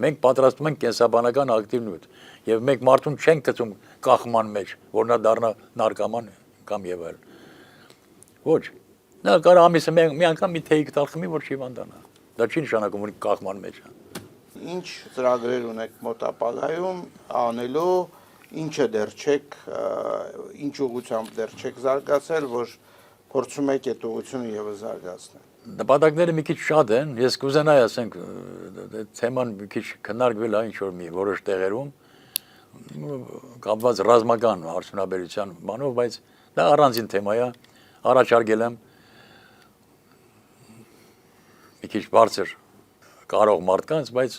Մենք պատրաստում ենք կենսաբանական ակտիվ նյութ եւ մենք մարդուն չենք գցում կախման մեջ, որ նա դառնա նարկոման կամ եւ այլ։ Ոչ։ Նա կարող ամիսը մի անգամ մի թեյ տալ խմի, որ չհիվանդանա։ Դա չի նշանակում, որ կախման մեջ է։ Ինչ ծրագրեր ունեք մոտ ապագայում անելու, ինչը դեռ չեք, ինչ ուղղությամբ դեռ չեք զարգացել, որ փորձում եք այդ ուղղությունը եւս զարգացնել։ Նպատակները մի քիչ շատ են, ես կուզենայի, ասենք, թեման մի քիչ քննարկվել է ինչ որ մի որոշ տեղերում, կապված ռազմական արդյունաբերության բանով, բայց դա առանձին թեմա է, առաջարկել եմ մի քիչ բարձր կարող մարդկանց, բայց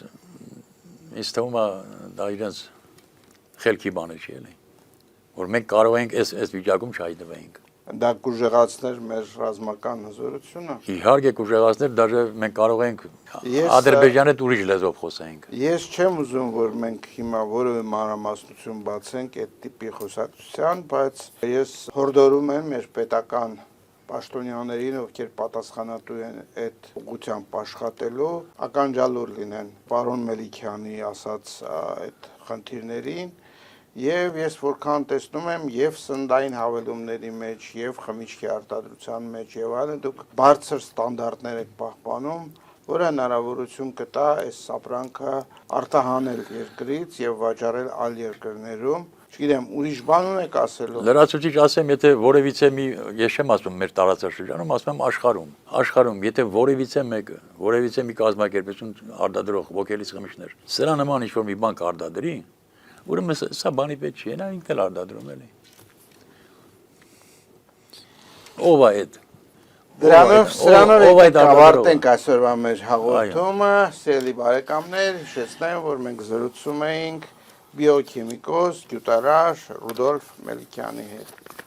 ինձ թվում է դա իրենց խելքի բանը չի էլի, որ մենք կարող ենք այս վիճակում չհայտնվենք։ Դա կուժեղացներ մեր ռազմական հզորությունը։ Իհարկե կուժեղացներ, դաժե մենք կարող ենք Ադրբեջանի հետ ուրիշ լեզվով խոսենք։ Ես չեմ ուզում, որ մենք հիմա որևէ մանրամասնություն բացենք այդ տիպի խոսակցության, բայց ես հորդորում եմ մեր պետական պաշտոնյաներին, ովքեր պատասխանատու են այդ ուղղությամբ աշխատելու, ականջալուր լինեն պարոն Մելիքյանի ասած այդ խնդիրներին, եւ ես որքան տեսնում եմ եւ սննդային հավելումների մեջ եւ խմիչքի արտադրության մեջ եւ այլն դուք բարձր ստանդարտներ եք պահպանում, որը հնարավորություն կտա այս սապրանքը արտահանել երկրից եւ վաճառել այլ երկրներում։ Չգիտեմ, ուրիշ բան ունեք ասելու։ Լրացուցիչ ասեմ, եթե որևիցե մի, ես չեմ ասում մեր տարածաշրջանում, ասում եմ աշխարհում, եթե որևիցե մեկը, որևիցե մի կազմակերպություն արտադրող ոգելից խմիչքներ, սրա նման ինչ-որ մի բան կարտադրի, ուրեմն սա բանի պետք չի, նա ինքն էլ արտադրում էլի։ Ով է այդ։ Դրանով ավարտենք այսօրվա մեր հաղորդումը, սիրելի բարեկամներ, հիշեցնեմ, որ մենք զրուցում էինք բիոքիմիկոս, գյուտարար Ռուդոլֆ Մելիքյանի հետ։